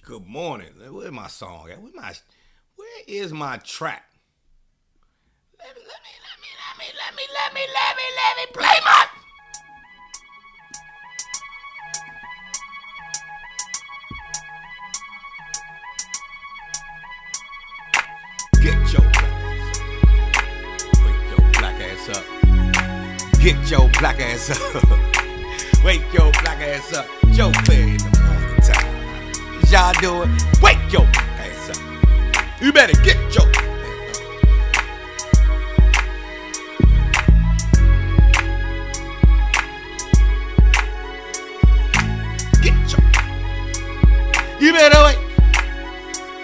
Good morning. Where's my song at? Where is my track? Let me play my. Get your black ass up. Get your black ass up. Wake your black ass up. Joe Clair in the morning time. Y'all doing? Wake your ass up. You better get your ass up. Get your. You better wake.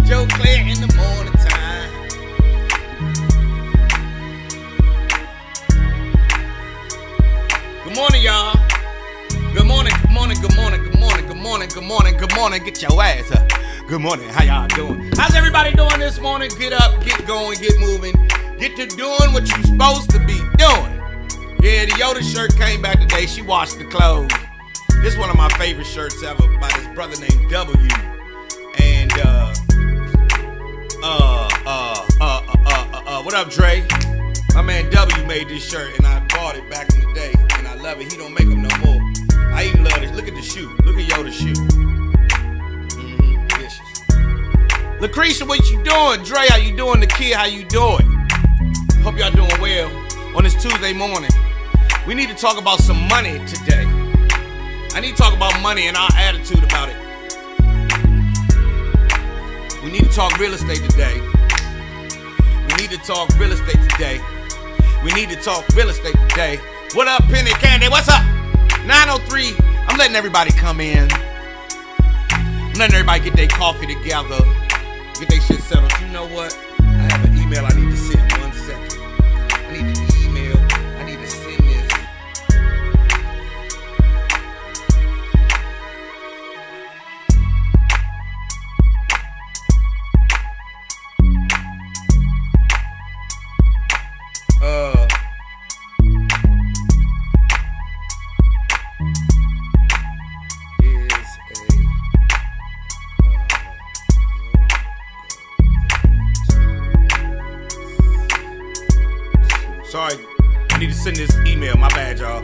Joe Clair in the morning time. Good morning, y'all. Good morning, good morning, good morning, good morning, good morning, good morning, good morning. Get your ass up. Good morning. How y'all doing? How's everybody doing this morning? Get up, get going, get moving. Get to doing what you're supposed to be doing. Yeah, the Yoda shirt came back today. She washed the clothes. This is one of my favorite shirts ever by this brother named W. And what up, Dre? My man W made this shirt and I bought it back in the day. And I love it. He don't make them no more. I even love this. Look at the shoe. Look at Yoda's shoe. Delicious. Lucretia, what you doing? Dre, how you doing? The kid, how you doing? Hope y'all doing well on this Tuesday morning. We need to talk about some money today. I need to talk about money and our attitude about it. We need to talk real estate today. We need to talk real estate today. We need to talk real estate today. What up, Penny Candy? What's up? 903. I'm letting everybody come in. I'm letting everybody get their coffee together. Get their shit settled. You know what? I have an email I need to send. 1 second. I need to email. I need to send this. Sorry, I need to send this email. My bad, y'all.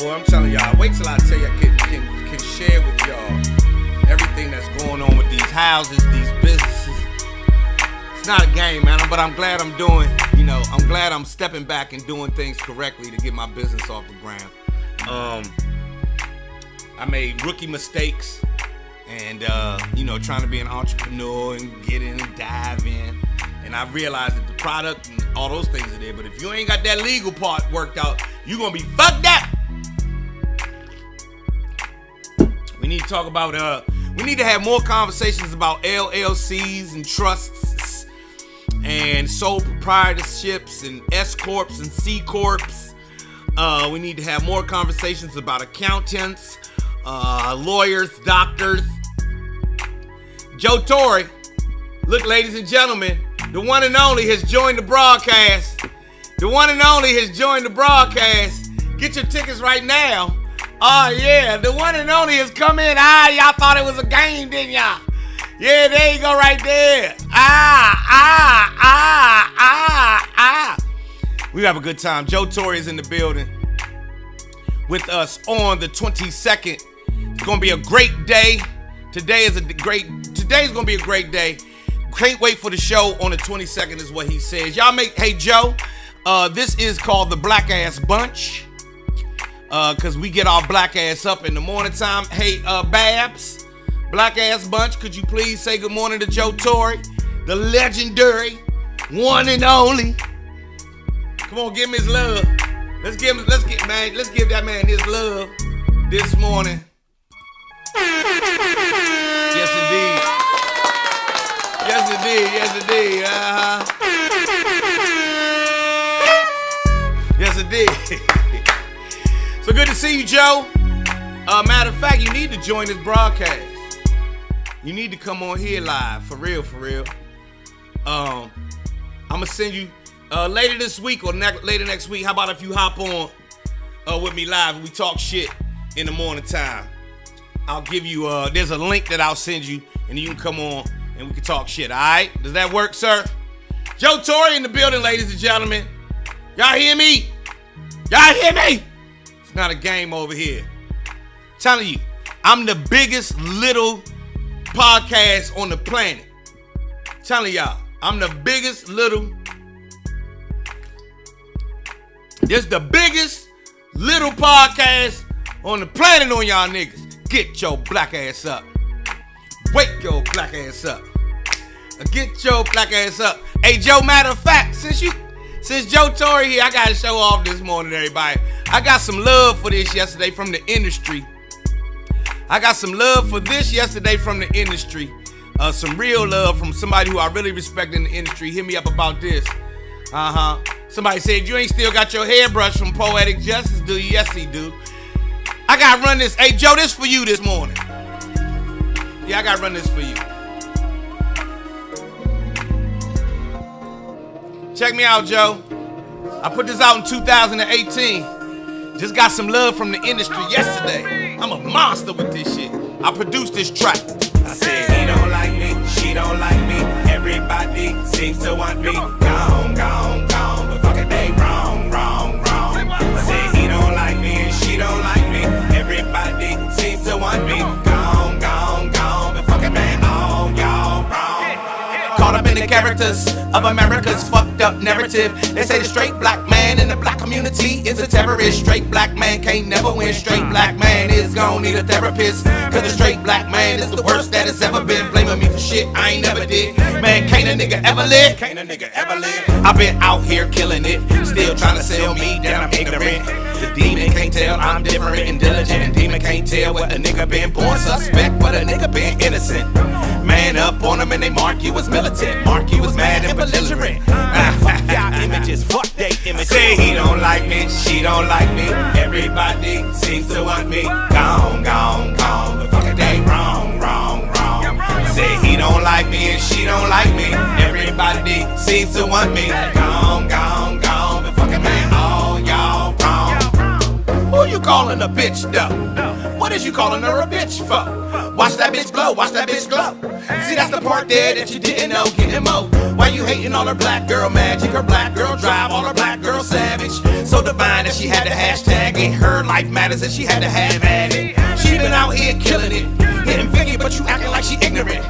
I'm telling y'all, wait till I tell you I can share with y'all everything that's going on with these houses, these businesses. It's not a game, man, but I'm glad I'm doing, I'm glad I'm stepping back and doing things correctly to get my business off the ground. I made rookie mistakes and, trying to be an entrepreneur and get in and dive in. And I realized that the product and all those things are there, but if you ain't got that legal part worked out, you're going to be fucked up. We need to talk about, we need to have more conversations about LLCs and trusts and sole proprietorships and S Corps and C Corps. We need to have more conversations about accountants, lawyers, doctors. Joe Torre, look, ladies and gentlemen, the one and only has joined the broadcast. The one and only has joined the broadcast. Get your tickets right now. Oh, yeah, the one and only has come in. Y'all thought it was a game, didn't y'all? Yeah, there you go right there. We have a good time. Joe Torre is in the building with us on the 22nd. It's going to be a great day. Today's going to be a great day. Can't wait for the show on the 22nd is what he says. Hey, Joe, this is called the Black Ass Bunch. Cause we get our black ass up in the morning time. Hey, Babs, Black Ass Bunch, could you please say good morning to Joe Torre, the legendary one and only. Come on, give him his love. Let's give that man his love this morning. Yes, indeed. Yes, indeed. Yes, indeed. So good to see you, Joe. Matter of fact, you need to join this broadcast. You need to come on here live, for real, for real. I'm gonna send you later this week or later next week. How about if you hop on with me live and we talk shit in the morning time? I'll give you there's a link that I'll send you, and you can come on and we can talk shit. All right? Does that work, sir? Joe Torre in the building, ladies and gentlemen. Y'all hear me? Y'all hear me? It's not a game over here. I'm telling you, I'm the biggest little podcast on the planet. I'm telling y'all, I'm the biggest little. This the biggest little podcast on the planet on y'all niggas. Get your black ass up. Wake your black ass up. Get your black ass up. Hey, Joe, matter of fact, since Joe Torre here, I got to show off this morning, everybody. I got some love for this yesterday from the industry. Some real love from somebody who I really respect in the industry. Hit me up about this. Somebody said, you ain't still got your hairbrush from Poetic Justice, do you? Yes, he do. I got to run this. Hey, Joe, this for you this morning. Yeah, I got to run this for you. Check me out, Joe. I put this out in 2018. Just got some love from the industry yesterday. I'm a monster with this shit. I produced this track. I said he don't like me, she don't like me. Everybody seems to want me. Gone, gone, gone. But fuck it, they wrong, wrong, wrong. I said he don't like me and she don't like me. Everybody seems to want me. Gone, gone, gone. But fuck it, man, all y'all wrong. Caught up in the characters of America's fucked up narrative. They say the straight black man in the black community is a terrorist. Straight black man can't never win. Straight black man is gon' need a therapist. Cause the straight black man is the worst that has ever been. Blaming me for shit I ain't never did. Man, can't a nigga ever live? Can't a nigga ever live? I've been out here killing it, still trying to sell me that I'm ignorant. The demon can't tell I'm different and diligent. And demon can't tell what a nigga been born suspect, but a nigga been innocent. Man up on them and they mark you as militant. Mark you as mad and belligerent. Fuck y'all images, fuck they images. Say he don't like me, she don't like me. Everybody seems to want me. Gone, gone, gone. But fuck it, they wrong, wrong, wrong. Say he don't like me and she don't like me. Everybody seems to want me. Gone, gone, gone. But fuck it, man, all y'all wrong. Who you calling a bitch though? What is you calling her a bitch for? Watch that bitch blow, watch that bitch glow. See, that's the part there that you didn't know. Getting mo. Why you hating all her black girl magic? Her black girl drive, all her black girl savage. So divine that she had to hashtag it. Her life matters and she had to have at it. She been out here killing it, hitting Vicky, but you acting like she ignorant.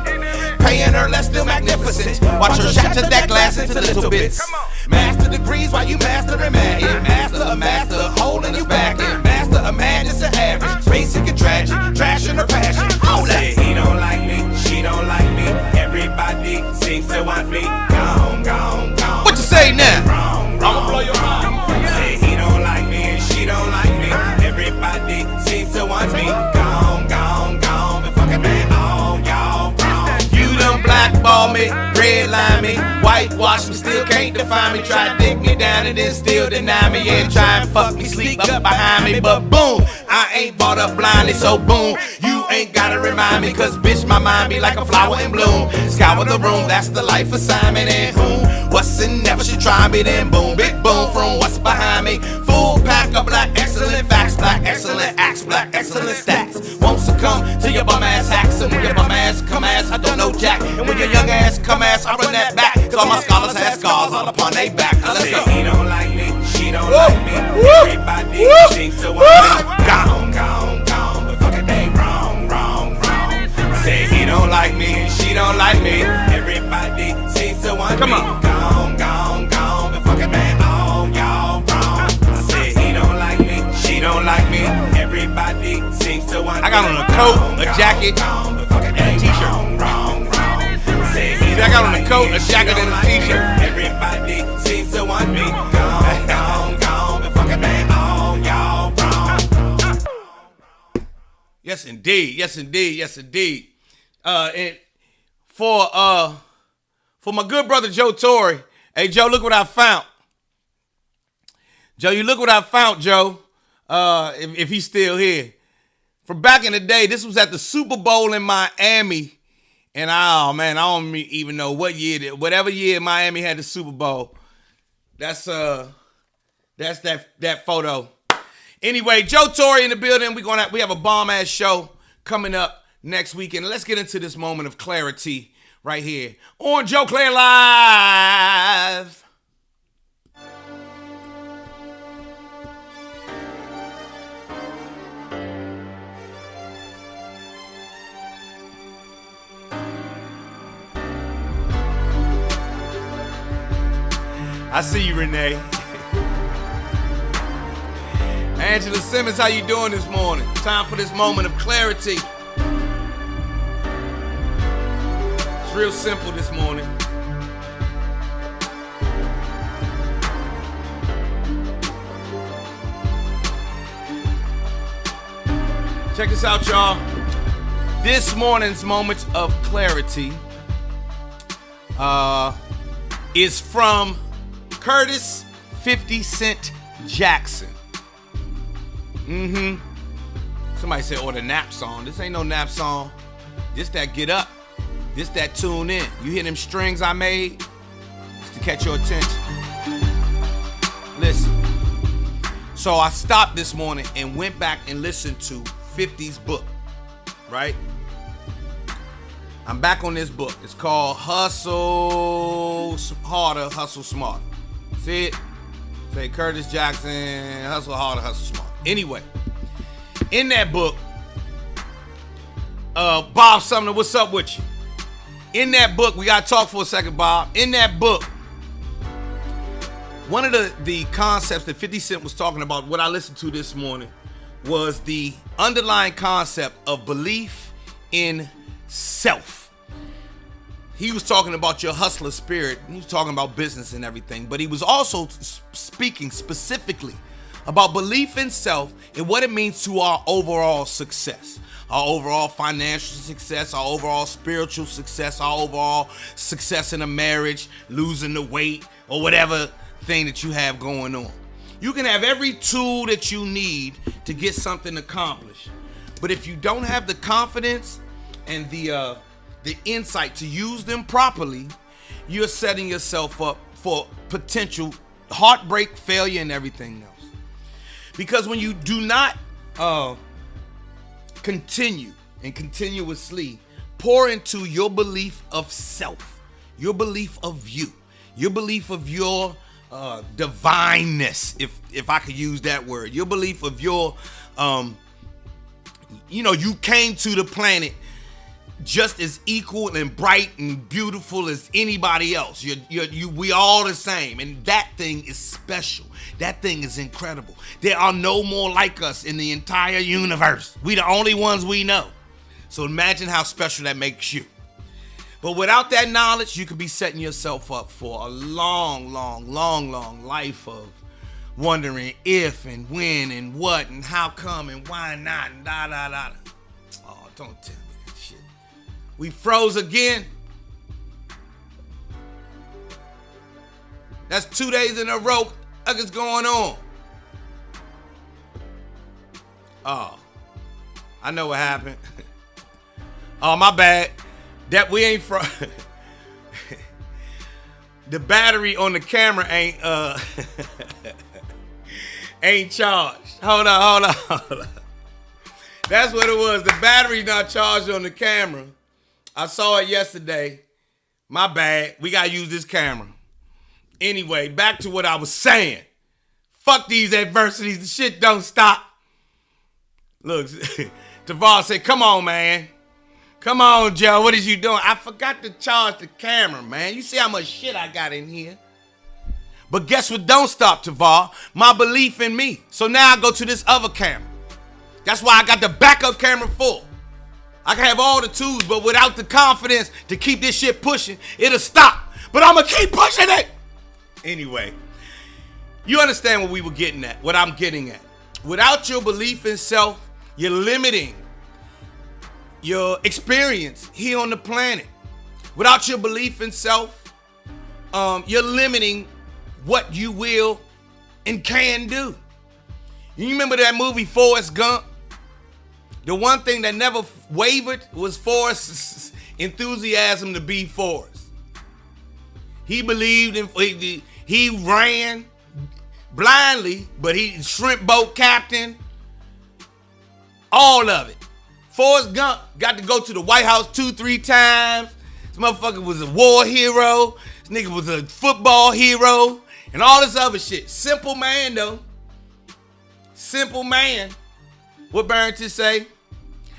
Paying her less, still magnificent. Watch her shatter that glass into little bits. Master degrees while you mastering mad. Yeah, master a master, holding you back. Yeah, master a madness an average. Basic and tragic, trash in her passion. Hold that. He don't like me, she don't like me. Everybody seems to want me. Gone, gone, gone. What you say now? Wrong, wrong. I'ma blow your mind. Say he don't like me and she don't like me. Everybody seems to want me. Gone, gone, gone. But fuck it, man, all y'all wrong. You done blackball me, redline me, whitewash me, still can't define me. Try to dig me down and then still deny me. Yeah, try and fuck me, sleep up behind me. But boom, I ain't bought up blindly, so boom, you ain't gotta remind me. Cause bitch, my mind be like a flower in bloom. Scour the room, that's the life assignment. And whom, what's in never should try me. Then boom, big boom from what's behind me. Full pack of black excellent facts, black excellent acts, black excellent stats. Won't succumb to your bum ass hacks. And when your bum ass come ass, I don't know jack. And when your young ass come ass, I run that back. Cause all my scholars have scars all upon they back. Now let's Say go. he don't like me, she don't like me. Everybody seems to want me. Gone, gone, gone. But fuck it, they wrong, wrong, wrong. Say he don't like me and she don't like me. Everybody seems to want Come me. on. Gone, gone, gone. But fuck it, man, all y'all wrong. I say he don't like me, she don't like me. Everybody seems to want me. I got on a coat, a jacket, and and a t-shirt. Wrong, wrong, wrong. Say he See, I got on a coat, a jacket, and a t-shirt. Everybody seems to want me. Gone, gone, gone. But fuck it, man, all y'all wrong. Yes, indeed. Yes, indeed. Yes, indeed. And for my good brother Joe Torre. Hey, Joe, look what I found. Joe, you look what I found, Joe. if he's still here. From back in the day, this was at the Super Bowl in Miami. And oh man, I don't even know what year, whatever year Miami had the Super Bowl. That's that photo. Anyway, Joe Torre in the building. We have a bomb ass show coming up next weekend. Let's get into this moment of clarity right here on Joe Clair Live. I see you, Renee. Angela Simmons, how you doing this morning? Time for this moment of clarity. It's real simple this morning. Check this out, y'all. This morning's moment of clarity is from Curtis 50 Cent Jackson. Somebody said, the nap song. This ain't no nap song. This that get up. This that tune in. You hear them strings I made? Just to catch your attention. Listen. So I stopped this morning and went back and listened to 50's book. Right? I'm back on this book. It's called Hustle Harder, Hustle Smarter. See it? Say Curtis Jackson, Hustle Harder, Hustle Smarter. Anyway, in that book, Bob Sumner, what's up with you? In that book, we gotta talk for a second, Bob. In that book, one of the concepts that 50 Cent was talking about, what I listened to this morning, was the underlying concept of belief in self. He was talking about your hustler spirit. He was talking about business and everything, but he was also speaking specifically about belief in self and what it means to our overall success, our overall financial success, our overall spiritual success, our overall success in a marriage, losing the weight, or whatever thing that you have going on. You can have every tool that you need to get something accomplished, but if you don't have the confidence and the insight to use them properly, you're setting yourself up for potential heartbreak, failure, and everything else. Because when you do not continue and continuously pour into your belief of self, your belief of you, your belief of your divineness, if I could use that word, your belief of your, you came to the planet just as equal and bright and beautiful as anybody else. We all the same, and that thing is special. That thing is incredible. There are no more like us in the entire universe. We the only ones we know. So imagine how special that makes you. But without that knowledge, you could be setting yourself up for a long life of wondering if and when and what and how come and why not and da. Oh, don't tell me. We froze again. That's 2 days in a row. What is going on? Oh, I know what happened. Oh, my bad. That we ain't the battery on the camera ain't ain't charged. Hold on. That's what it was. The battery's not charged on the camera. I saw it yesterday. My bad. We gotta use this camera. Anyway, back to what I was saying. Fuck these adversities. The shit don't stop. Look, Tavar said, come on, man. Come on, Joe. What is you doing? I forgot to charge the camera, man. You see how much shit I got in here? But guess what don't stop, Tavar? My belief in me. So now I go to this other camera. That's why I got the backup camera full. I can have all the tools, but without the confidence to keep this shit pushing, it'll stop. But I'm going to keep pushing it. Anyway, you understand what we were getting at, what I'm getting at. Without your belief in self, you're limiting your experience here on the planet. Without your belief in self, you're limiting what you will and can do. You remember that movie Forrest Gump? The one thing that never wavered was Forrest's enthusiasm to be Forrest. He believed in, he ran blindly, but he shrimp boat captain, all of it. Forrest Gump got to go to the White House 2-3 times. This motherfucker was a war hero. This nigga was a football hero and all this other shit. Simple man though. Simple man. What Barrington say?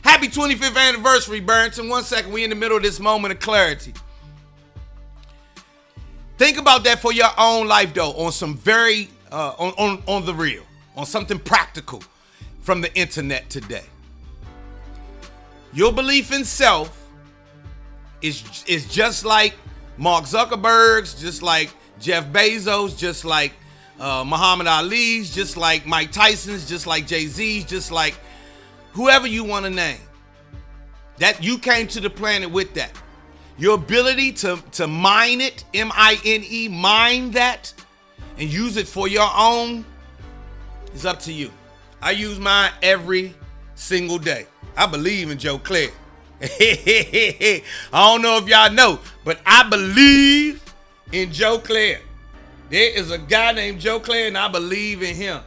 Happy 25th anniversary, Barrington. 1 second, we in the middle of this moment of clarity. Think about that for your own life though, on some very, on the real, on something practical from the internet today. Your belief in self is just like Mark Zuckerberg's, just like Jeff Bezos, just like Muhammad Ali's, just like Mike Tyson's, just like Jay-Z's, just like whoever you want to name. That you came to the planet with that. Your ability to mine it, M-I-N-E, mine that, and use it for your own is up to you. I use mine every single day. I believe in Joe Clair. I don't know if y'all know, but I believe in Joe Clair. There is a guy named Joe Clair, and I believe in him.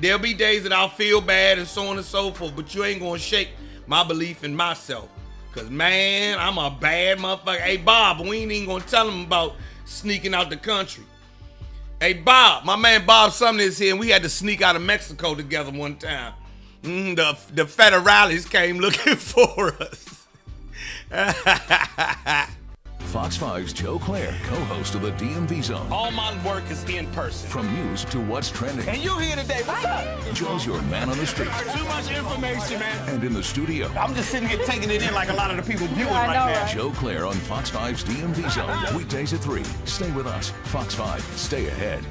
There'll be days that I'll feel bad and so on and so forth, but you ain't gonna shake my belief in myself. Cause man, I'm a bad motherfucker. Hey Bob, we ain't even gonna tell him about sneaking out the country. Hey Bob, my man Bob Sumner is here, and we had to sneak out of Mexico together one time. The federales came looking for us. Fox 5's Joe Clair, co-host of the DMV Zone. All my work is in person. From news to what's trending. And you here today, what's up? Joe's your man on the street. Too much information, man. And in the studio. I'm just sitting here taking it in like a lot of the people viewing right now. Joe Clair on Fox 5's DMV Zone. Weekdays at 3. Stay with us. Fox 5, stay ahead.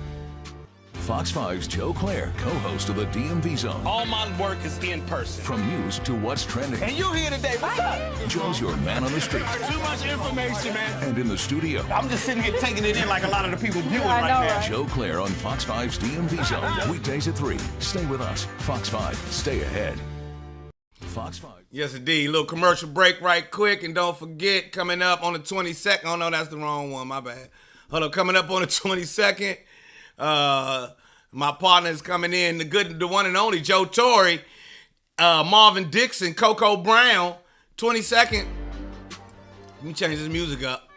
Fox 5's Joe Clair, co-host of the DMV Zone. All my work is in person. From news to what's trending. And you here today, what's up? Joe's your man on the street. Too much information, man. And in the studio. I'm just sitting here taking it in like a lot of the people viewing right now. Joe Clair on Fox 5's DMV Zone. Weekdays at 3. Stay with us. Fox 5, stay ahead. Fox 5. Yes, indeed. Little commercial break right quick. And don't forget, coming up on the 22nd. Oh, no, that's the wrong one. My bad. Hold on. Coming up on the 22nd. My partner is coming in, the one and only Joe Torre, Marvin Dixon, Coco Brown, 22nd. Let me change this music up.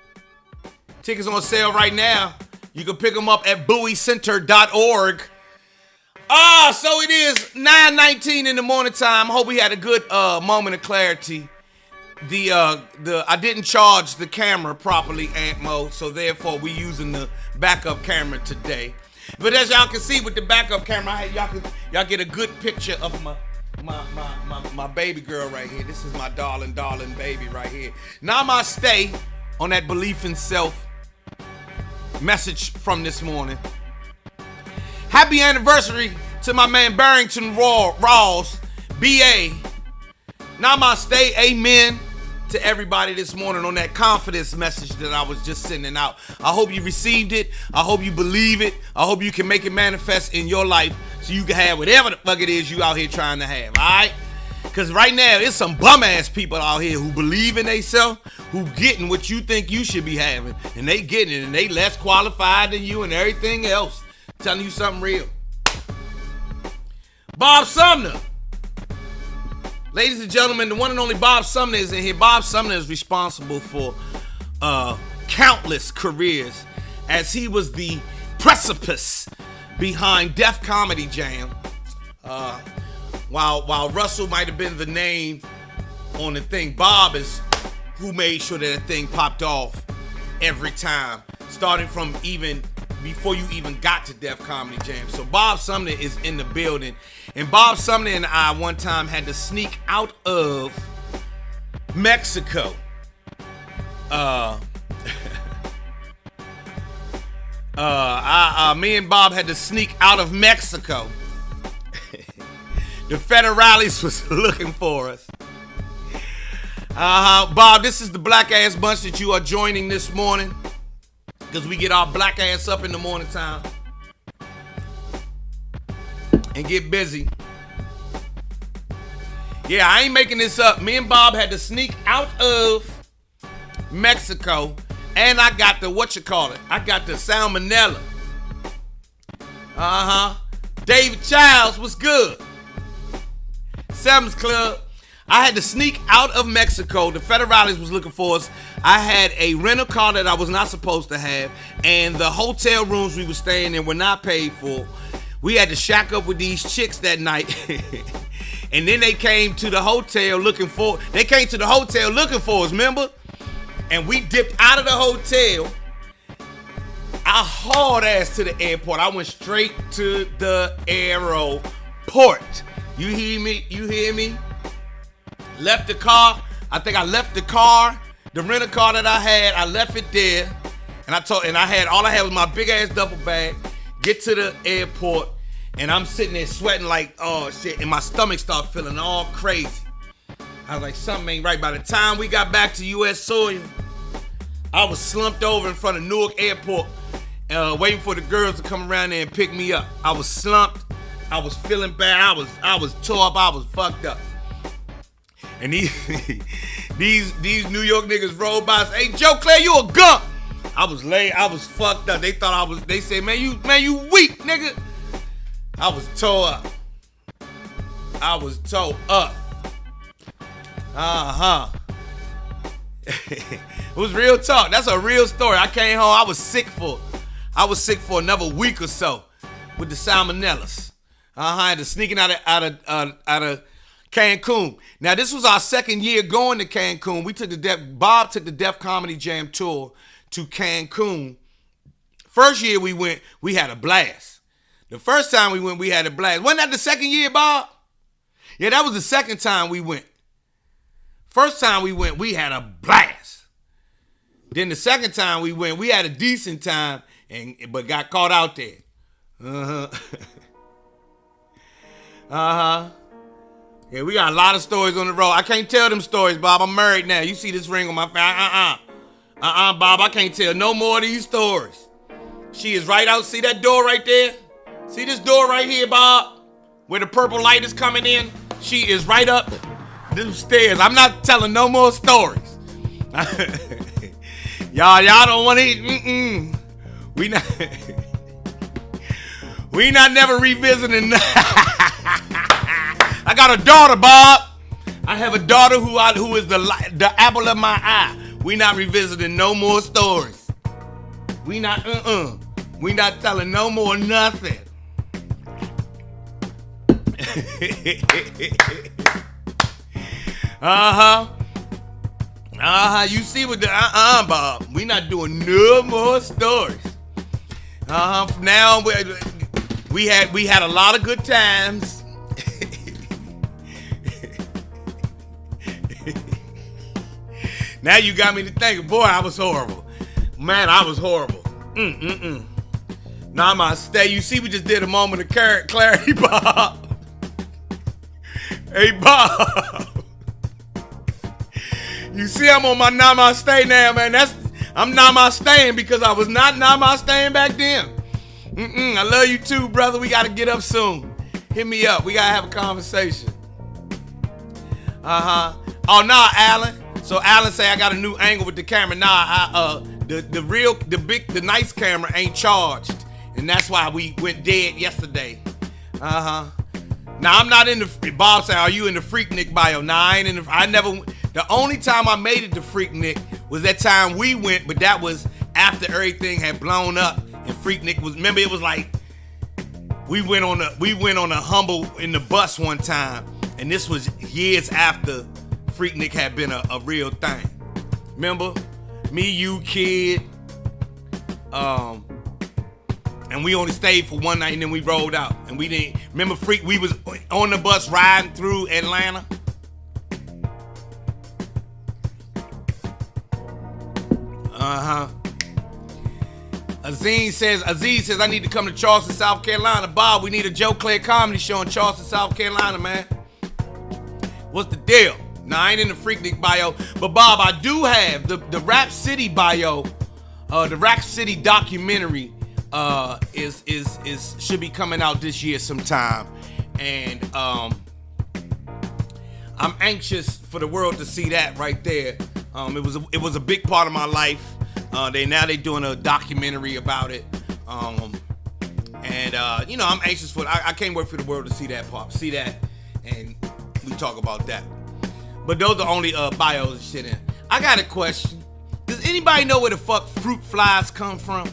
Tickets on sale right now. You can pick them up at BowieCenter.org. So it is 9:19 in the morning time. Hope we had a good moment of clarity. I didn't charge the camera properly, Aunt Mo, so therefore we using the backup camera today. But as y'all can see with the backup camera, y'all get a good picture of my baby girl right here. This is my darling baby right here. Namaste on that belief in self message from this morning. Happy anniversary to my man Barrington Rawls, BA. Namaste, amen to everybody this morning on that confidence message that I was just sending out. I hope you received it. I hope you believe it. I hope you can make it manifest in your life so you can have whatever the fuck it is you out here trying to have, all right? Because right now, there's some bum-ass people out here who believe in themselves, who getting what you think you should be having, and they getting it, and they less qualified than you and everything else. I'm telling you something real. Bob Sumner. Ladies and gentlemen, the one and only Bob Sumner is in here. Bob Sumner is responsible for countless careers, as he was the precipice behind Def Comedy Jam. While Russell might have been the name on the thing, Bob is who made sure that thing popped off every time, starting from even before you even got to Def Comedy Jam. So Bob Sumner is in the building. And Bob Sumner and I one time had to sneak out of Mexico. Me and Bob had to sneak out of Mexico. The federales was looking for us. Bob, this is the black ass bunch that you are joining this morning, because we get our black ass up in the morning time. and get busy. Yeah, I ain't making this up. Me and Bob had to sneak out of Mexico, and I got the I got the salmonella. David Childs was good. Sam's Club. I had to sneak out of Mexico. The federales was looking for us. I had a rental car that I was not supposed to have, and the hotel rooms we were staying in were not paid for. We had to shack up with these chicks that night. And then they came to the hotel looking for us, remember? And we dipped out of the hotel. I hauled ass to the airport. I went straight to the aeroport. You hear me? Left the car. I think I left the car, the rental car that I had. I left it there, and all I had was my big ass duffel bag. Get to the airport, and I'm sitting there sweating like, oh shit, and my stomach started feeling all crazy. I was like, something ain't right. By the time we got back to U.S. soil, I was slumped over in front of Newark Airport, waiting for the girls to come around there and pick me up. I was slumped. I was feeling bad. I was tore up. I was fucked up. And these New York niggas rolled by. Hey, Joe Clair, you a gump. I was fucked up. They thought they said, man, you weak, nigga. I was tore up. It was real talk. That's a real story. I came home. I was sick for another week or so with the salmonellas. I had to sneaking out of Cancun. Now this was our second year going to Cancun. Bob took the Def Comedy Jam tour to Cancun. First year we went, we had a blast. The first time we went, we had a blast. Wasn't that the second year, Bob? Yeah, that was the second time we went. First time we went, we had a blast. Then the second time we went, we had a decent time, but got caught out there. Yeah, we got a lot of stories on the road. I can't tell them stories, Bob. I'm married now. You see this ring on my finger. Bob, I can't tell no more of these stories. She is right out. See that door right there? See this door right here, Bob? Where the purple light is coming in? She is right up them stairs. I'm not telling no more stories. Y'all don't want to eat. We not never revisiting. I got a daughter, Bob. I have a daughter who is the apple of my eye. We not revisiting no more stories. We not telling no more nothing. You see what the Bob. We not doing no more stories. From now on, we had a lot of good times. Now you got me to thinking, boy, I was horrible. Man, I was horrible. Namaste. You see, we just did a moment of clarity, Bob. Hey, Bob. You see, I'm on my namaste now, man. I'm namasteing because I was not namasteing back then. I love you too, brother. We got to get up soon. Hit me up. We got to have a conversation. Oh, nah, Alan. So Alan say I got a new angle with the camera. Nah, the nice camera ain't charged. And that's why we went dead yesterday. Now I'm not in the, Bob said, are you in the Freaknik bio? Nah, I ain't in the only time I made it to Freaknik was that time we went, but that was after everything had blown up. And Freaknik was, remember it was like, we went on a humble in the bus one time. And this was years after Freaknik had been a real thing. Remember? Me, you, kid. And we only stayed for one night and then we rolled out. And we didn't, remember we was on the bus riding through Atlanta. Aziz says, I need to come to Charleston, South Carolina. Bob, we need a Joe Clair comedy show in Charleston, South Carolina, man. What's the deal? Now, I ain't in the Freaknik bio, but Bob, I do have the Rap City bio. The Rap City documentary should be coming out this year sometime, And I'm anxious for the world to see that right there. It was a big part of my life. They doing a documentary about it. I'm anxious for it. I can't wait for the world to see that part. See that, and we talk about that. But those are only bios and shit in. I got a question. Does anybody know where the fuck fruit flies come from?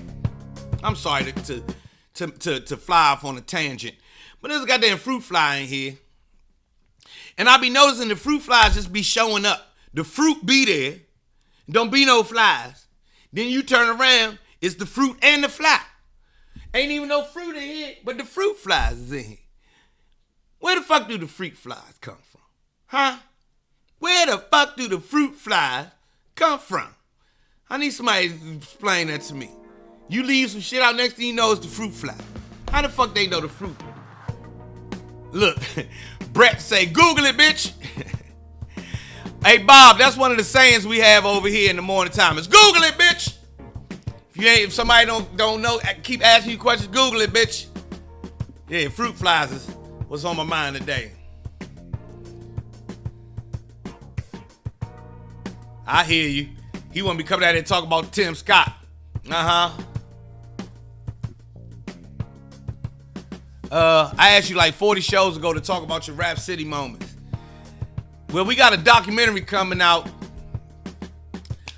I'm sorry to fly off on a tangent, but there's a goddamn fruit fly in here. And I be noticing the fruit flies just be showing up. The fruit be there, don't be no flies. Then you turn around, it's the fruit and the fly. Ain't even no fruit in here, but the fruit flies is in here. Where the fuck do the fruit flies come from? Huh? Where the fuck do the fruit flies come from? I need somebody to explain that to me. You leave some shit out, next thing you know it's the fruit fly. How the fuck they know the fruit? Look, Brett say, Google it, bitch. Hey, Bob, that's one of the sayings we have over here in the morning time. Is Google it, bitch. If somebody don't know, keep asking you questions, Google it, bitch. Yeah, fruit flies is what's on my mind today. I hear you. He want me coming out here and talk about Tim Scott. I asked you like 40 shows ago to talk about your Rap City moments. Well, we got a documentary coming out.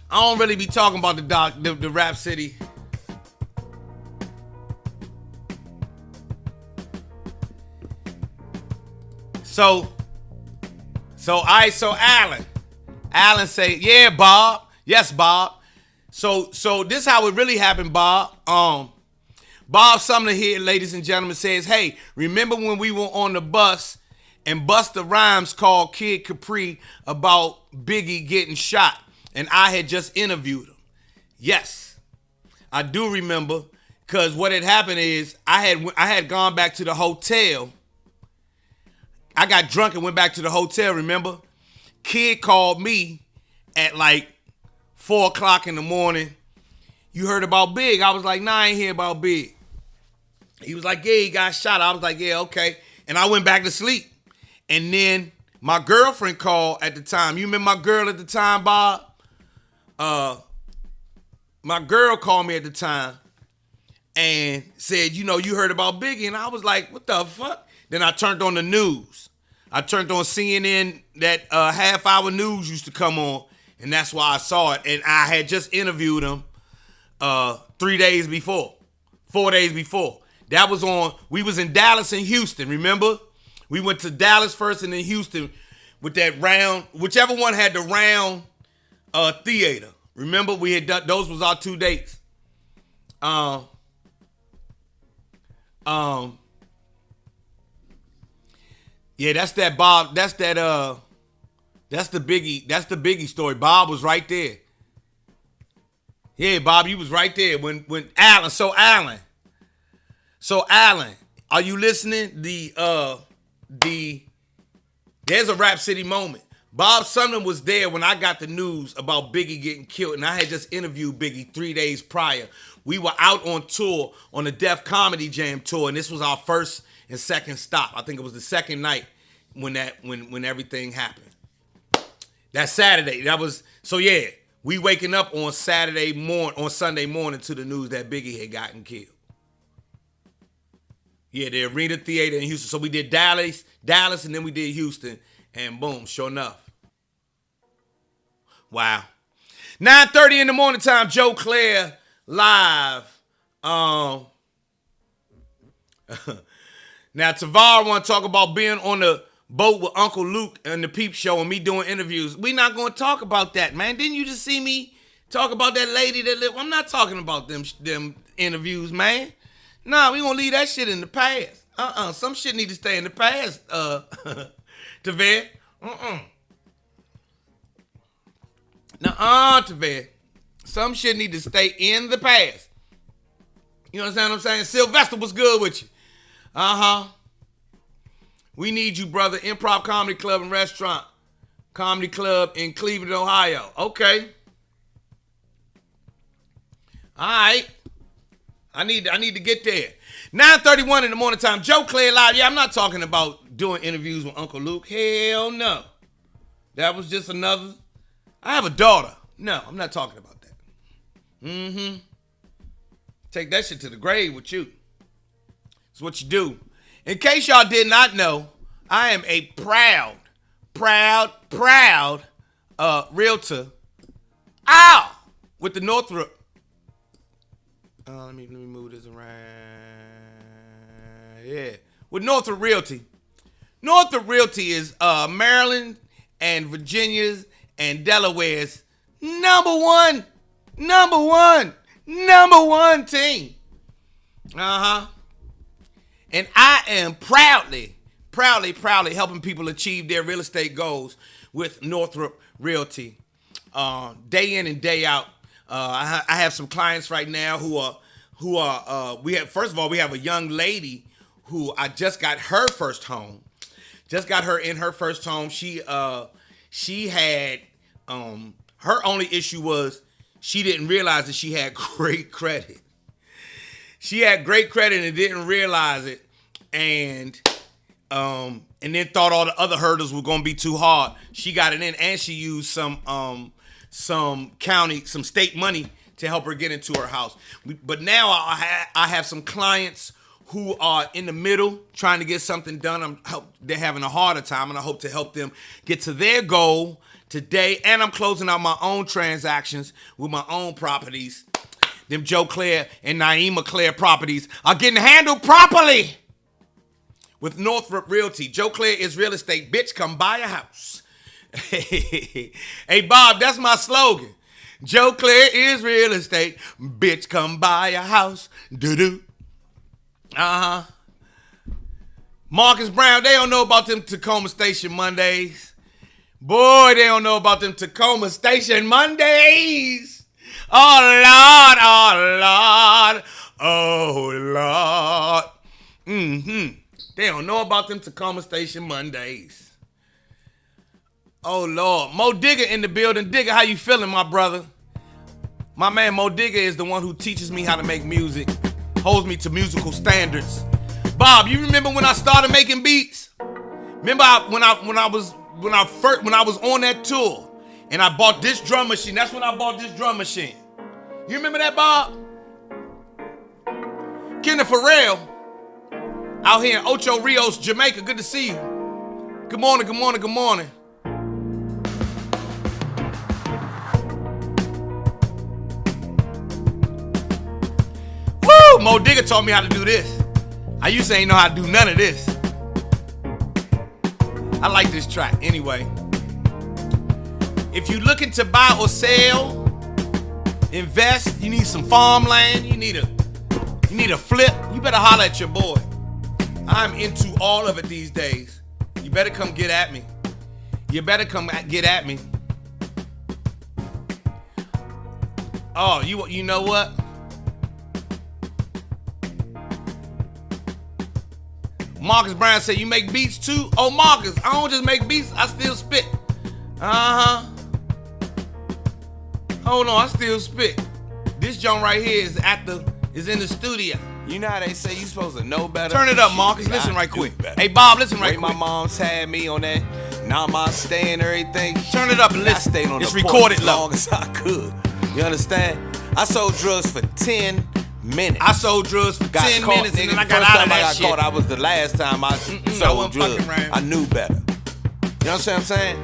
I don't really be talking about the Rap City. So Alan say, yeah, Bob. Yes, Bob. So this how it really happened, Bob. Bob Sumner here, ladies and gentlemen, says, hey, remember when we were on the bus and Busta Rhymes called Kid Capri about Biggie getting shot, and I had just interviewed him? Yes, I do remember, because what had happened is I had gone back to the hotel. I got drunk and went back to the hotel, remember? Kid called me at like 4 o'clock in the morning. You heard about Big? I was like, nah, I ain't hear about Big. He was like, yeah, he got shot. I was like, yeah, okay. And I went back to sleep. And then my girlfriend called at the time. You remember my girl at the time, Bob? My girl called me at the time and said, you heard about Biggie. And I was like, what the fuck? Then I turned on the news. I turned on CNN, that half-hour news used to come on. And that's why I saw it. And I had just interviewed him 4 days before. That was on, we was in Dallas and Houston, remember? We went to Dallas first and then Houston with that round, whichever one had the round theater. Remember, we had done, those was our 2 dates. Yeah, that's that Bob, that's the Biggie story. Bob was right there. Yeah, Bob, you was right there when Alan, are you listening? There's a Rap City moment. Bob Sumner was there when I got the news about Biggie getting killed, and I had just interviewed Biggie 3 days prior. We were out on tour on the Def Comedy Jam tour, and this was our first and second stop. I think it was the second night when everything happened. That Saturday. Yeah. We waking up on Sunday morning to the news that Biggie had gotten killed. Yeah, the Arena Theater in Houston. So we did Dallas, and then we did Houston, and boom, sure enough. Wow. 9:30 in the morning time, Joe Clair live. Now Tavar want to talk about being on the boat with Uncle Luke and the Peep Show and me doing interviews. We not going to talk about that, man. Didn't you just see me talk about that lady that lived? I'm not talking about them interviews, man. Nah, we going to leave that shit in the past. Some shit need to stay in the past, Tavere. Tavere. Some shit need to stay in the past. You understand what I'm saying? Sylvester was good with you. We need you, brother. Improv Comedy Club and Restaurant. Comedy Club in Cleveland, Ohio. Okay. All right. I need to get there. 9:31 in the morning time. Joe Clair live. Yeah, I'm not talking about doing interviews with Uncle Luke. Hell no. That was just another. I have a daughter. No, I'm not talking about that. Take that shit to the grave with you. It's what you do. In case y'all did not know, I am a proud realtor. Ow! With the Northrop. Let me move this around. Yeah. With Northrop Realty. Northrop Realty is Maryland and Virginia's and Delaware's number one team. And I am proudly helping people achieve their real estate goals with Northrop Realty. Day in and day out. I have some clients right now who are we have a young lady who I just got her first home. Just got her in her first home. She had her only issue was she didn't realize that she had great credit. She had great credit and didn't realize it, and then thought all the other hurdles were gonna be too hard. She got it in, and she used some state money to help her get into her house. But now I have some clients who are in the middle trying to get something done. They're having a harder time, and I hope to help them get to their goal today. And I'm closing out my own transactions with my own properties. Them Joe Clair and Naima Clair properties are getting handled properly with Northrop Realty. Joe Clair is real estate. Bitch, come buy a house. Hey, Bob, that's my slogan. Joe Clair is real estate. Bitch, come buy a house. Doo-doo. Marcus Brown, they don't know about them Tacoma Station Mondays. Boy, they don't know about them Tacoma Station Mondays. Oh, Lord. Oh, Lord. They don't know about them Tacoma Station Mondays. Oh, Lord. Mo Digger in the building. Digger, how you feeling, my brother? My man Mo Digger is the one who teaches me how to make music, holds me to musical standards. Bob, you remember when I started making beats? Remember when I was on that tour and I bought this drum machine? That's when I bought this drum machine. You remember that, Bob? Kenneth Farrell out here in Ocho Rios, Jamaica. Good to see you. Good morning. Woo! Mo Digger taught me how to do this. I used to ain't know how to do none of this. I like this track. Anyway, if you're looking to buy or sell, invest, you need some farmland, you need a flip, you better holler at your boy. I'm into all of it these days. You better come get at me. Oh, you know what? Marcus Brown said, you make beats too? Oh, Marcus, I don't just make beats, I still spit. Hold on, I still spit. This joint right here is in the studio. You know how they say you supposed to know better? Turn it up, Marcus. Listen right quick. Hey, Bob, listen right quick. My mom's had me on that Namaste and everything. Turn it up and listen. I stayed on it's the recorded as long as I could. You understand? I sold drugs for 10 minutes. I sold drugs for 10 minutes and then I got out of that shit. I was the last time I sold drugs. I knew better. You know what I'm saying?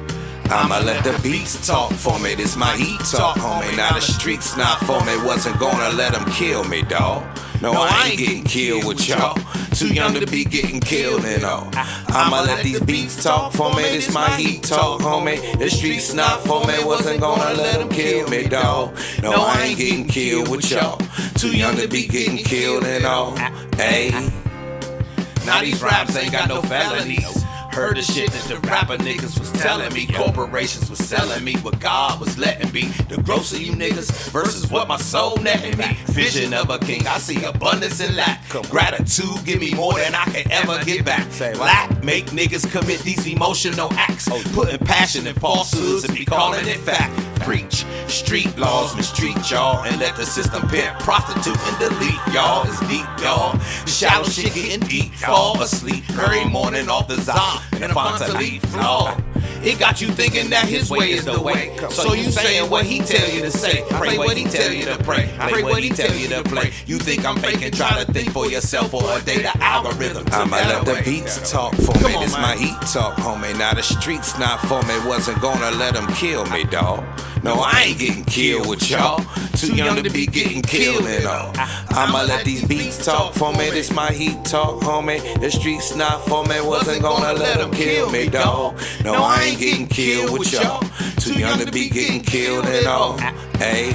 I'ma let the beats talk for me. This my heat talk, homie. Now the streets not for me. Wasn't gonna let them kill me, dawg. No, I ain't getting killed with y'all. Too young to be getting killed and all. I'ma let these beats talk for me. This my heat talk, homie. The streets not for me. Wasn't gonna let them kill me, dawg. No, I ain't getting killed with y'all. Too young to be getting killed and all. Hey. Now these raps ain't got no felonies. Heard the shit that the rapper niggas was telling me. Corporations was selling me what God was letting be. The gross of you niggas versus what my soul netting me. Vision of a king, I see abundance and lack. Gratitude give me more than I can ever get back. Lack make niggas commit these emotional acts. Putting passion in falsehoods and be calling it fact. preach. Street laws mistreat y'all and let the system pimp, prostitute and delete y'all. It's deep, y'all. The shallow shit getting deep. Fall asleep every morning off the Zah and a Fonta leaf flaw. It got you thinking that his way is the way. So you saying what he tell you to say. Pray what he tell you to pray. Play what he tell you to play. You think I'm faking? Try to think for yourself or a data algorithm. I'ma let the beats talk for me. This my heat talk, homie. Now the streets not for me. Wasn't gonna let them kill me, dawg. No, I ain't getting killed with y'all. Too young to be getting killed and all. I'ma let these beats talk for me. This my heat talk, homie. The streets not for me. Wasn't gonna let them kill me, dawg. No, I ain't getting killed with y'all. Too young to be getting killed and all. Hey.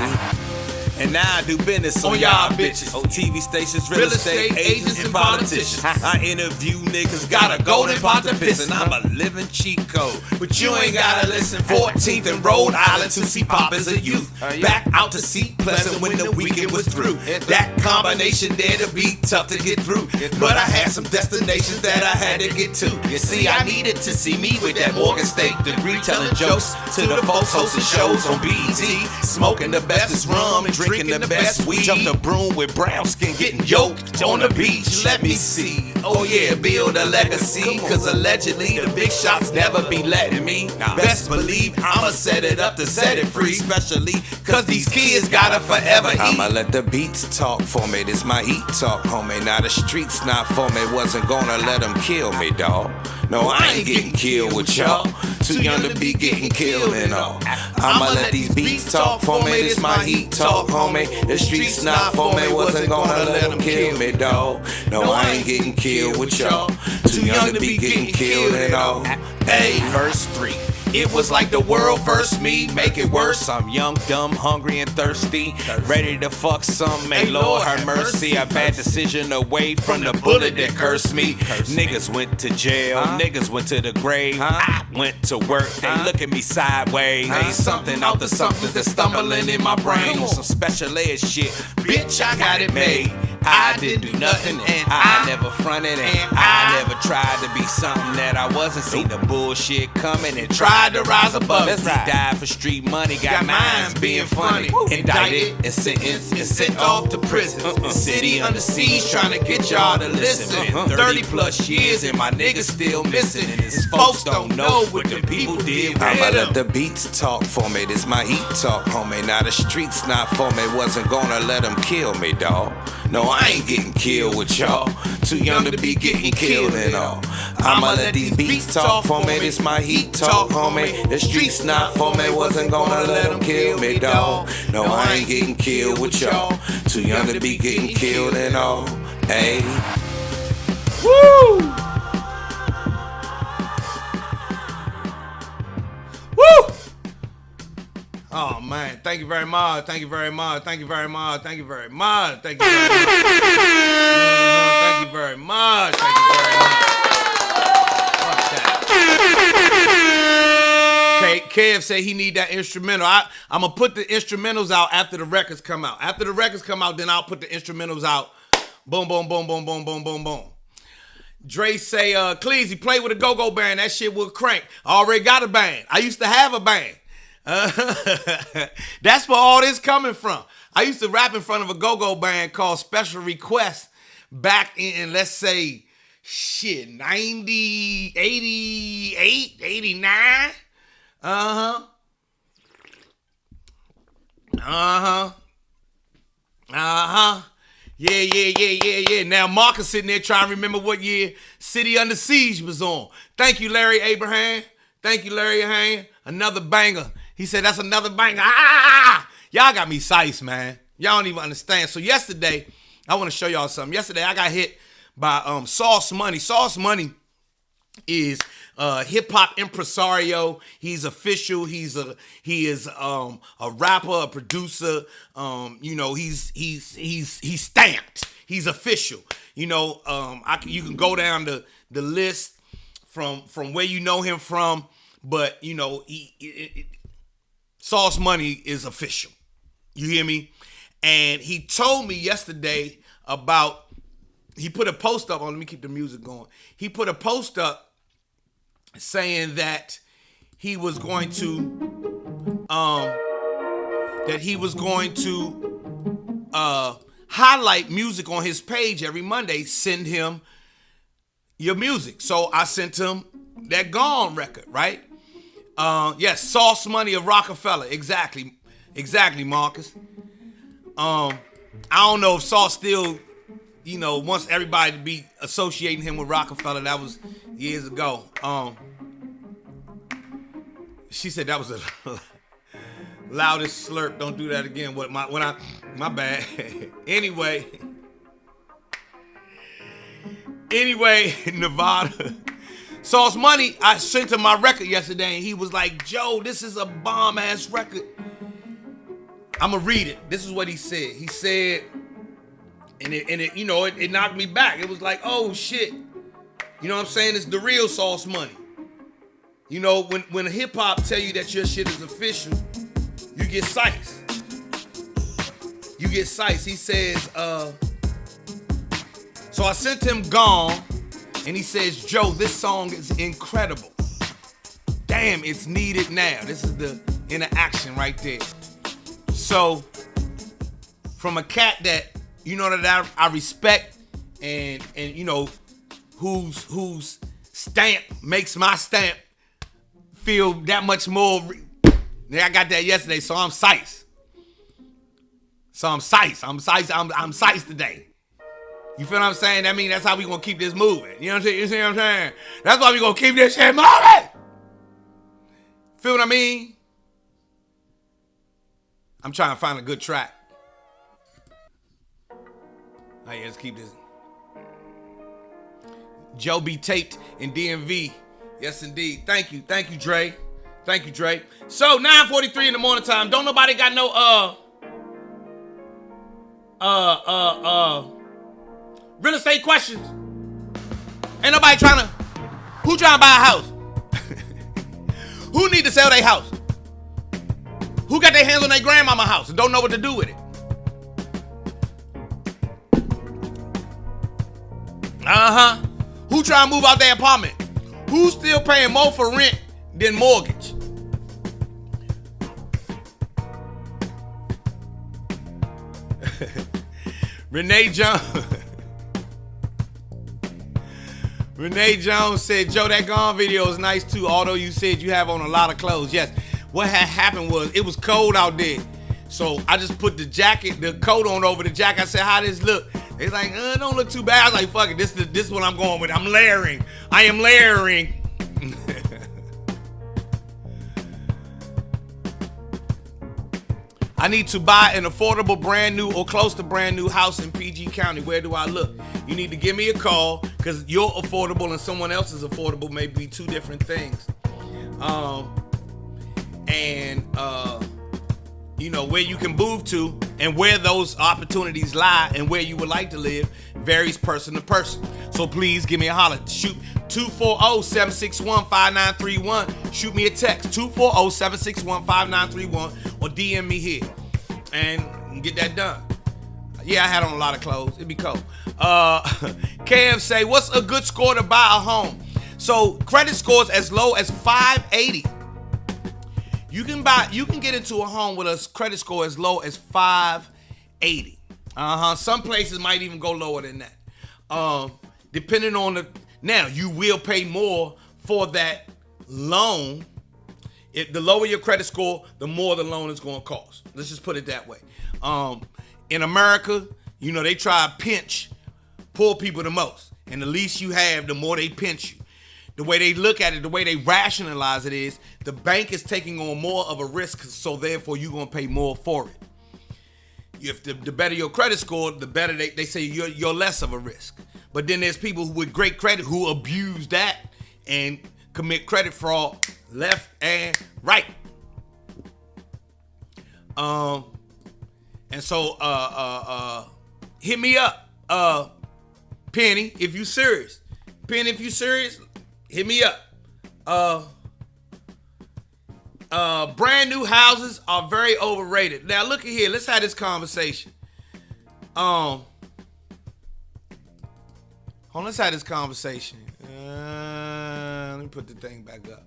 And now I do business on y'all bitches. On TV stations, real estate agents, and politicians. I interview niggas, got a golden pot to piss, and I'm a living cheat code. But you ain't gotta listen. 14th and Rhode Island to see Pop as a youth. Back out to see Pleasant when the weekend was through. That combination there to be tough to get through. But I had some destinations that I had to get to. You see, I needed to see me with that Morgan State degree, telling jokes to the folks hosting shows on BET. Smoking the bestest rum and drinking the best weed. Jump the broom with brown skin, getting yoked on the beach. Let me see. Oh yeah, build a legacy. Cause allegedly the big shots never be letting me. Best believe I'ma set it up to set it free. Especially cause these kids gotta forever eat. I'ma let the beats talk for me. This my heat talk, homie. Now the streets not for me. Wasn't gonna let them kill me, dawg. No, I ain't getting killed with y'all. Too young to be getting killed and all. I'ma let these beats talk for me. This my heat talk, homie. The streets not for me. Wasn't gonna let them kill me, dawg. No, I ain't getting killed with y'all. Too young to be getting killed and all. Hey, verse 3. It was like the world first me, make it worse. I'm young, dumb, hungry, and thirsty. Ready to fuck some, may Lord have mercy. A bad decision away from the bullet that cursed me. Niggas went to jail, niggas went to the grave. I went to work, they look at me sideways. Ain't something out the something that's stumbling in my brain. On some special ed shit, bitch, I got it made. I didn't do nothing, and I never fronted, and I never tried to be something that I wasn't. Seen the bullshit coming and tried to rise above. Let's die for street money, got minds being funny. Indicted and sentenced and sent off to prison. City under siege, trying to get y'all to listen. 30 plus years and my niggas still missing. And his folks don't know what the people did with I'ma let him. the beats talk for me. This my heat talk, homie. Now the streets not for me. Wasn't gonna let them kill me, dawg. No, I ain't getting killed with y'all. Too young to be getting killed and all. I'ma let these beats talk for me. This my heat talk, homie. The streets not for me. Wasn't gonna let them kill me, dawg. No, I ain't getting killed with y'all. Too young to be getting killed and all. Hey. Woo! Woo! Oh man, thank you very much. Thank you very much. Thank you very much. Thank you very much. Thank you very much. Thank you very much. Thank you very much. Fuck that. Kev said he need that instrumental. I'm gonna put the instrumentals out after the records come out. After the records come out, then I'll put the instrumentals out. Boom, boom, boom, boom, boom, boom, boom, boom. Dre say, Cleezy, play with a go-go band. That shit will crank. I already got a band. I used to have a band. That's where all this coming from. I used to rap in front of a go-go band called Special Request back in, let's say, 90, 88, 89. Uh-huh. Yeah. Now Marcus sitting there trying to remember what year City Under Siege was on. Thank you, Larry Abraham. Thank you, Larry Abraham. Another banger. He said, that's another banger. Y'all got me sized, man. Y'all don't even understand. So yesterday, I want to show y'all something. Yesterday, I got hit by Sauce Money. Sauce Money is hip-hop impresario. He's official. He is a rapper, a producer. He's stamped. He's official. You can go down the list from where you know him from, but Sauce Money is official. You hear me? And he told me yesterday about, he put a post up on, let me keep the music going. He put a post up saying that he was going to that he was going to highlight music on his page every Monday. Send him your music. So I sent him that Gone record, right? Yes, Sauce Money of Rockefeller. Exactly, Marcus. I don't know if Sauce still, wants everybody to be associating him with Rockefeller. That was years ago. She said that was the loudest slurp. Don't do that again. My bad. Anyway, Nevada. Sauce Money, I sent him my record yesterday, and he was like, Joe, this is a bomb-ass record. I'm going to read it. This is what he said. He said, and it knocked me back. It was like, oh, shit. You know what I'm saying? It's the real Sauce Money. When hip-hop tell you that your shit is official, you get siced. He says, so I sent him Gone, and he says, Joe, this song is incredible. Damn, it's needed now. This is the interaction right there. So, from a cat that, that I respect and whose stamp makes my stamp feel that much more. I got that yesterday, so I'm sized. I'm sized today. You feel what I'm saying? That means that's how we gonna keep this moving. You know what I'm saying? You see what I'm saying? That's why we gonna keep this shit moving. Feel what I mean? I'm trying to find a good track. Oh yeah, let's keep this. Joe be taped in DMV. Yes, indeed. Thank you, Dre. So 9:43 in the morning time. Don't nobody got no real estate questions. Ain't nobody who trying to buy a house? Who need to sell their house? Who got their hands on their grandmama house and don't know what to do with it? Who trying to move out their apartment? Who's still paying more for rent than mortgage? Renee Jones said, Joe, that Gone video is nice too, although you said you have on a lot of clothes. Yes, what had happened was it was cold out there. So I just put the coat on over the jacket. I said, how this look? They like, it don't look too bad. I was like, fuck it, this is what I'm going with. I'm layering. I am layering. I need to buy an affordable brand new or close to brand new house in PG County. Where do I look? You need to give me a call because your affordable and someone else's affordable may be two different things. Where you can move to and where those opportunities lie and where you would like to live varies person to person. So please give me a holler. Shoot 240-761-5931. Shoot me a text 240-761-5931 or DM me here and get that done. Yeah, I had on a lot of clothes. It'd be cold. KM say, what's a good score to buy a home? So credit scores as low as 580. You can get into a home with a credit score as low as 580. Some places might even go lower than that. Depending on now you will pay more for that loan. The lower your credit score, the more the loan is going to cost. Let's just put it that way. In America, they try to pinch poor people the most. And the least you have, the more they pinch you. The way they look at it, the way they rationalize it is, the bank is taking on more of a risk, so therefore you're going to pay more for it. If the better your credit score, the better they say you're less of a risk. But then there's people with great credit who abuse that and commit credit fraud left and right. And so hit me up, Penny, if you serious. Penny, if you serious, hit me up. Brand new houses are very overrated. Now look at here, let's have this conversation. Let's have this conversation. Let me put the thing back up.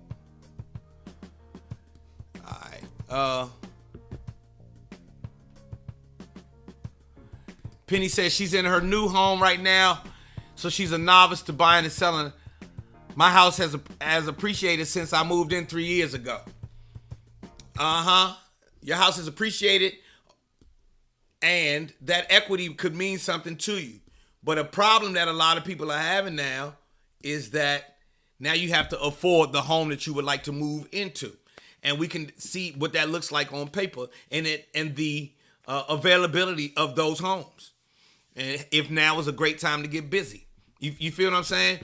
All right. Penny says she's in her new home right now, so she's a novice to buying and selling. My house has appreciated since I moved in 3 years ago. Your house is appreciated, and that equity could mean something to you. But a problem that a lot of people are having now is that now you have to afford the home that you would like to move into. And we can see what that looks like on paper and the availability of those homes. And if now is a great time to get busy. You feel what I'm saying?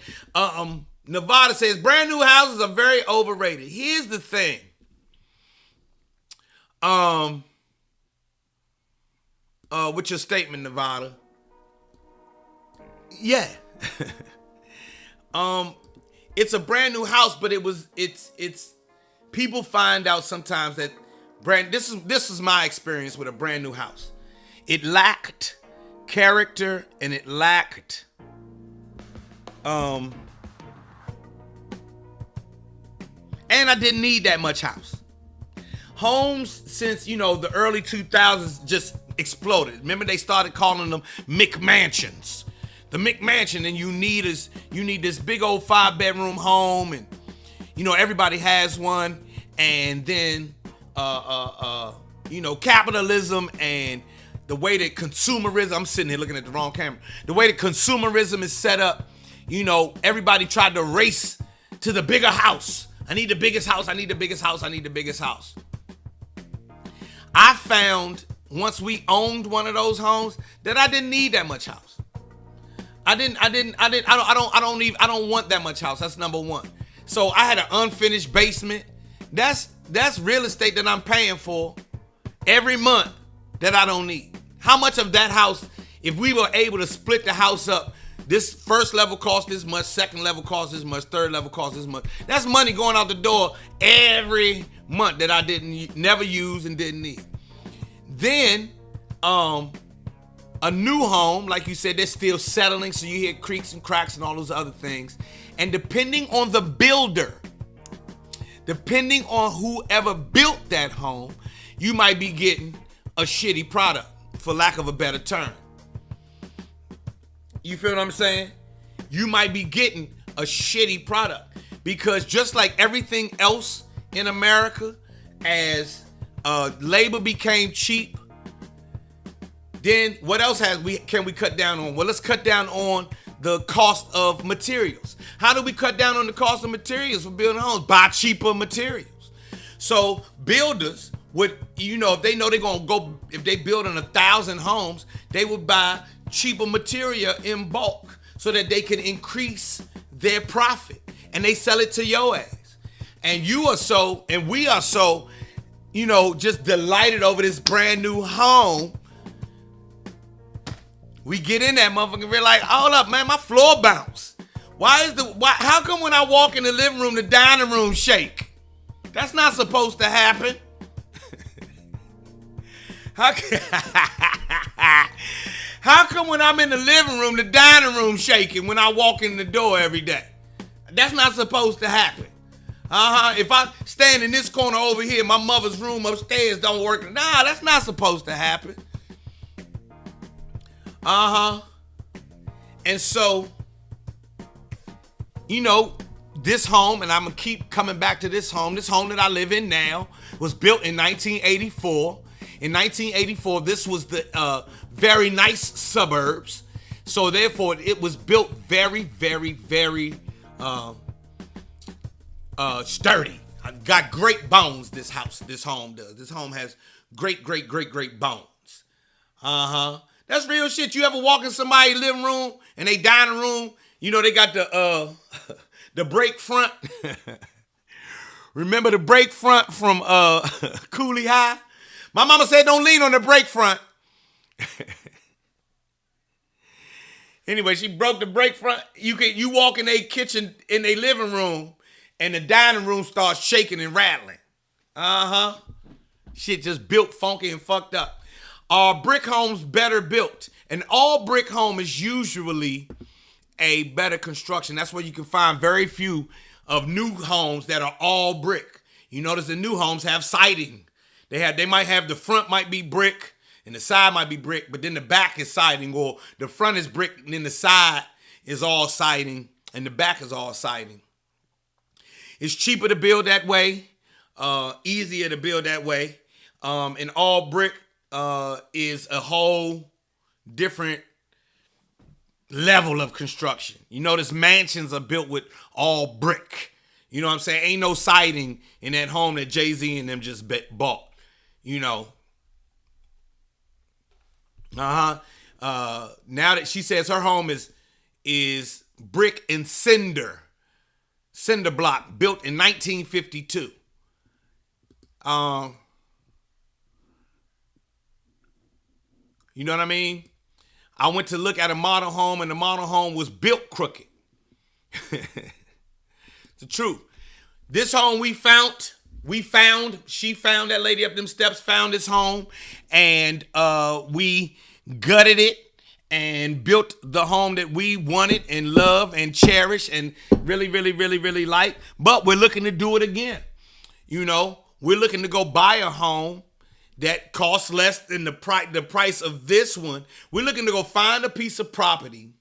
Nevada says brand new houses are very overrated. Here's the thing. What's your statement, Nevada? Yeah. It's a brand new house, but it's people find out sometimes that this is my experience with a brand new house. It lacked character and it lacked and I didn't need that much house. Homes since, the early 2000s just exploded. Remember they started calling them McMansions. The McMansion, and you need this big old 5-bedroom home, and everybody has one, and then capitalism and the way that consumerism, I'm sitting here looking at the wrong camera. The way that consumerism is set up, everybody tried to race to the bigger house. I need the biggest house, I need the biggest house, I need the biggest house. I found once we owned one of those homes that I didn't need that much house. I don't want that much house. That's number one. So I had an unfinished basement. That's real estate that I'm paying for every month that I don't need. How much of that house, if we were able to split the house up, this first level cost this much, second level cost this much, third level cost this much. That's money going out the door every month that I never use and didn't need. Then, a new home, like you said, they're still settling, so you hear creaks and cracks and all those other things. And depending on the builder, depending on whoever built that home, you might be getting a shitty product, for lack of a better term. You feel what I'm saying? You might be getting a shitty product because just like everything else in America, as labor became cheap, then what else can we cut down on? Well, let's cut down on the cost of materials. How do we cut down on the cost of materials for building homes? Buy cheaper materials. So builders would, if they know they're going to go, if they building 1,000 homes, they would buy cheaper material in bulk so that they can increase their profit, and they sell it to your ass. And we are so, just delighted over this brand new home. We get in that motherfucker and we're like, hold up, man, my floor bounce. How come when I walk in the living room, the dining room shake? That's not supposed to happen. How come when I'm in the living room, the dining room shaking when I walk in the door every day? That's not supposed to happen. If I stand in this corner over here, my mother's room upstairs don't work. Nah, that's not supposed to happen. And so, this home, and I'm going to keep coming back to this home that I live in now, was built in 1984. In 1984, this was the very nice suburbs. So therefore, it was built very, very, very sturdy. I got great bones, this home does. This home has great, great, great, great bones. That's real shit. You ever walk in somebody's living room and they dining room, they got the the break front. Remember the break front from Cooley High? My mama said don't lean on the break front. Anyway, she broke the break front. You walk in their kitchen, in their living room, and the dining room starts shaking and rattling. Shit just built funky and fucked up. Are brick homes better built? An all brick home is usually a better construction. That's where you can find very few of new homes that are all brick. You notice the new homes have siding. They might have the front might be brick, And the side might be brick, but then the back is siding, or the front is brick, and then the side is all siding, and the back is all siding. It's cheaper to build that way, easier to build that way. And all brick is a whole different level of construction. You notice mansions are built with all brick. You know what I'm saying? Ain't no siding in that home that Jay-Z and them just bought. You know. Now that she says her home is brick and cinder block, built in 1952. You know what I mean? I went to look at a model home, and the model home was built crooked. It's the truth. This home she found, that lady up them steps found this home, and we gutted it and built the home that we wanted and love and cherish and really, really, really, really like. But we're looking to do it again. You know, we're looking to go buy a home that costs less than the price of this one. We're looking to go find a piece of property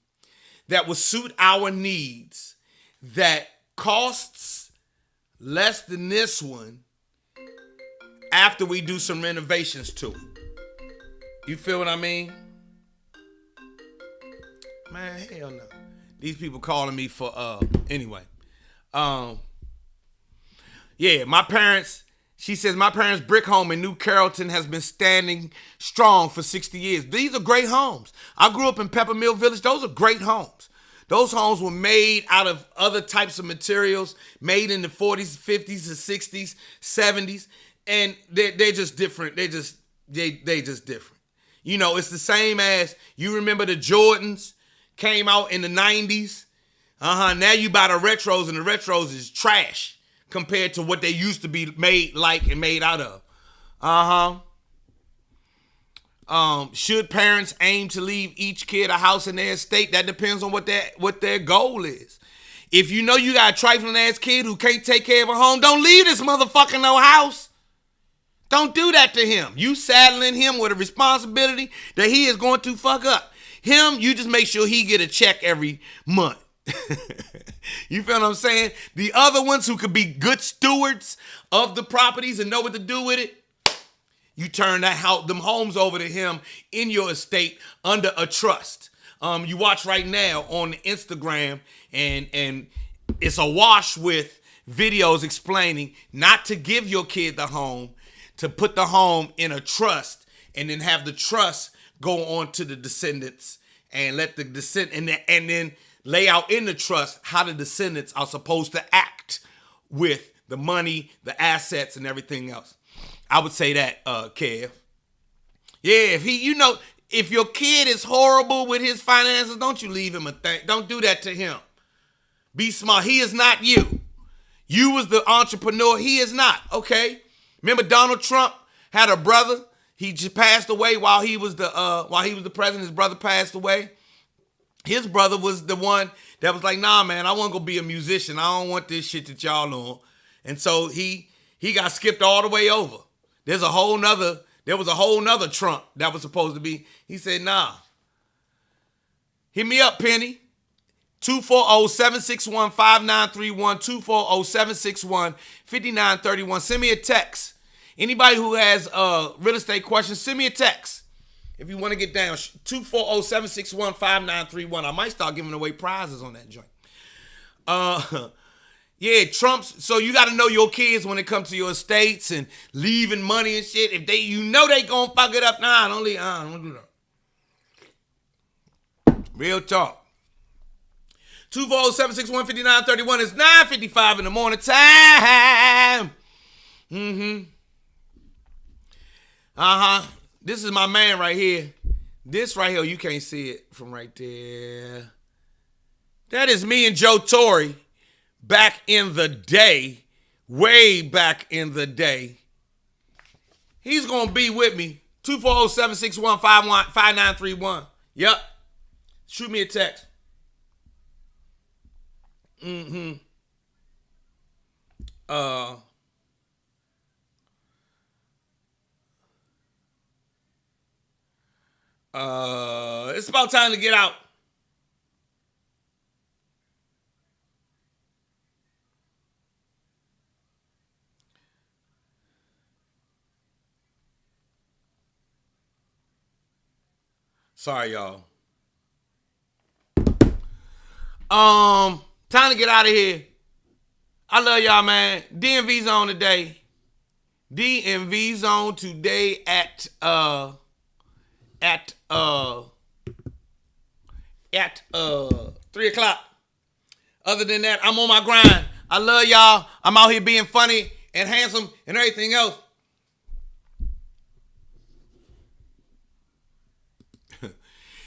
that will suit our needs, that costs less than this one after we do some renovations to it. You feel what I mean? Man, hell no. These people calling me for, anyway. Yeah, my parents... She says, my parents' brick home in New Carrollton has been standing strong for 60 years. These are great homes. I grew up in Peppermill Village. Those are great homes. Those homes were made out of other types of materials, made in the 40s, 50s, the 60s, 70s. And they're just different. They just different. You know, it's the same as, you remember the Jordans came out in the 90s? Now you buy the retros, and the retros is trash compared to what they used to be made like and made out of. Should parents aim to leave each kid a house in their estate? That depends on what their goal is. If you know you got a trifling ass kid who can't take care of a home, don't leave this motherfucker no house. Don't do that to him. You saddling him with a responsibility that he is going to fuck up. Him, you just make sure he get a check every month. You feel what I'm saying? The other ones who could be good stewards of the properties and know what to do with it, you turn them homes over to him in your estate under a trust. You watch right now on Instagram, and it's awash with videos explaining not to give your kid the home, to put the home in a trust, and then have the trust go on to the descendants, and let the and then lay out in the trust how the descendants are supposed to act with the money, the assets, and everything else. I would say that, Kev. Yeah, if your kid is horrible with his finances, don't you leave him a thing. Don't do that to him. Be smart. He is not you. You was the entrepreneur. He is not, okay? Remember Donald Trump had a brother? He just passed away while he was the president. His brother passed away. His brother was the one that was like, nah, man, I want to go be a musician. I don't want this shit that y'all on. And so he got skipped all the way over. There was a whole nother Trump that was supposed to be. He said, nah. Hit me up, Penny. 240-761-5931, 240-761-5931. Send me a text. Anybody who has real estate questions, send me a text. If you want to get down, 240-761-5931. I might start giving away prizes on that joint. Yeah, Trump's. So you got to know your kids when it comes to your estates and leaving money and shit. If they gonna fuck it up, nah, don't do that. Real talk. 240-761-5931 is 9:55 in the morning time. This is my man right here. This right here, you can't see it from right there. That is me and Joe Torre back in the day, way back in the day. He's going to be with me. 240-761-5931. Yep. Shoot me a text. It's about time to get out. Sorry, y'all. Time to get out of here. I love y'all, man. DMV Zone today. DMV Zone today at 3 o'clock. Other than that, I'm on my grind. I love y'all. I'm out here being funny and handsome and everything else.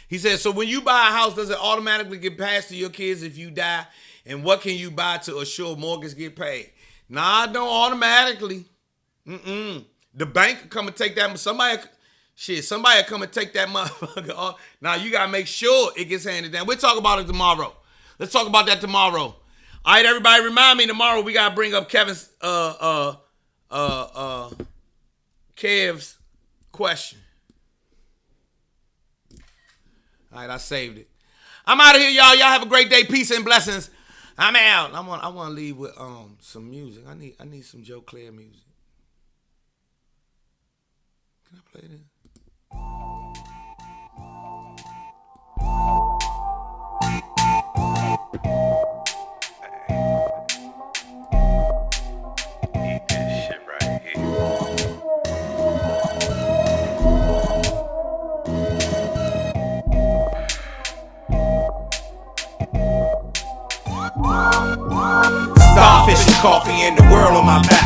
He said, so when you buy a house, does it automatically get passed to your kids if you die? And what can you buy to assure mortgage get paid? Nah, don't automatically. The bank will come and take that. Somebody will come and take that motherfucker off. Now, you got to make sure it gets handed down. We'll talk about it tomorrow. Let's talk about that tomorrow. All right, everybody, remind me tomorrow we got to bring up Kev's question. All right, I saved it. I'm out of here, y'all. Y'all have a great day. Peace and blessings. I'm out. I want to leave with some music. I need some Joe Clair music. Can I play this? Eat this shit right here. Starfish and coffee and the world on my back.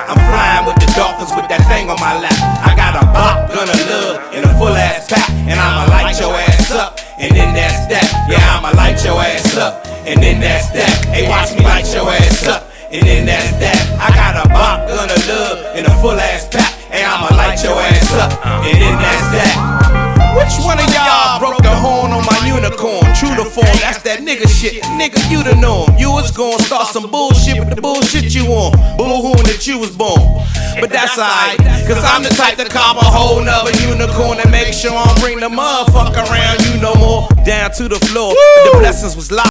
I'm flying with the dolphins with that thing on my lap. I got a bop, gonna love, in a full ass pack. And I'ma light your ass up, and then that's that. Yeah, I'ma light your ass up, and then that's that. Hey, watch me light your ass up, and then that's that. I got a bop, gonna love, in a full ass pack. Hey, I'ma light your ass up, and then that's that. Which one of y'all broke the horn on my unicorn? True to form, that's that nigga shit. Nigga, you the norm. You was gonna start some bullshit with the bullshit you on. Boo-hooing that you was born. But that's alright, cause I'm the type to cop a whole nother unicorn and make sure I bring the motherfucker around you no more. Down to the floor, the blessings was locked.